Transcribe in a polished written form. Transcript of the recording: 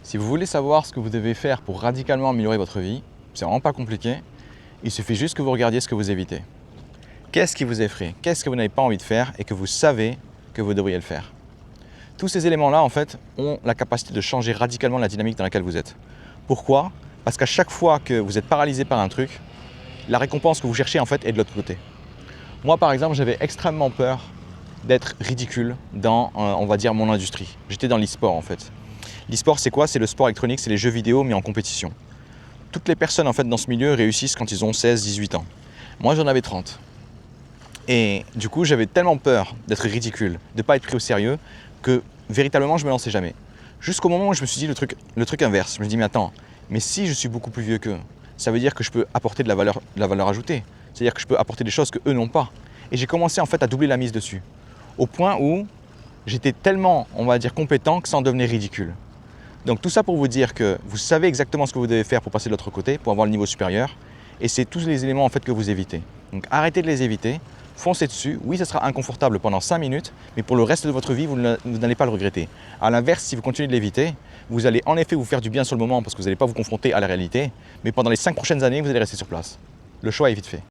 Si vous voulez savoir ce que vous devez faire pour radicalement améliorer votre vie, c'est vraiment pas compliqué. Il suffit juste que vous regardiez ce que vous évitez. Qu'est-ce qui vous effraie? Qu'est-ce que vous n'avez pas envie de faire et que vous savez que vous devriez le faire? Tous ces éléments-là, en fait, ont la capacité de changer radicalement la dynamique dans laquelle vous êtes. Pourquoi? Parce qu'à chaque fois que vous êtes paralysé par un truc, la récompense que vous cherchez, en fait, est de l'autre côté. Moi, par exemple, j'avais extrêmement peur d'être ridicule dans, on va dire, mon industrie. J'étais dans l'e-sport, en fait. L'e-sport, c'est quoi? C'est le sport électronique, c'est les jeux vidéo mis en compétition. Toutes les personnes, en fait, dans ce milieu réussissent quand ils ont 16, 18 ans. Moi, j'en avais 30. Et du coup, j'avais tellement peur d'être ridicule, de ne pas être pris au sérieux, que véritablement, je ne me lançais jamais. Jusqu'au moment où je me suis dit le truc inverse. Je me suis dit, mais attends, mais si je suis beaucoup plus vieux qu'eux, ça veut dire que je peux apporter de la valeur ajoutée. C'est-à-dire que je peux apporter des choses qu'eux n'ont pas. Et j'ai commencé en fait à doubler la mise dessus. Au point où j'étais tellement, on va dire, compétent que ça en devenait ridicule. Donc tout ça pour vous dire que vous savez exactement ce que vous devez faire pour passer de l'autre côté, pour avoir le niveau supérieur. Et c'est tous les éléments en fait que vous évitez. Donc arrêtez de les éviter, foncez dessus. Oui, ça sera inconfortable pendant 5 minutes, mais pour le reste de votre vie, vous n'allez pas le regretter. A l'inverse, si vous continuez de l'éviter, vous allez en effet vous faire du bien sur le moment parce que vous n'allez pas vous confronter à la réalité, mais pendant les 5 prochaines années, vous allez rester sur place. Le choix est vite fait.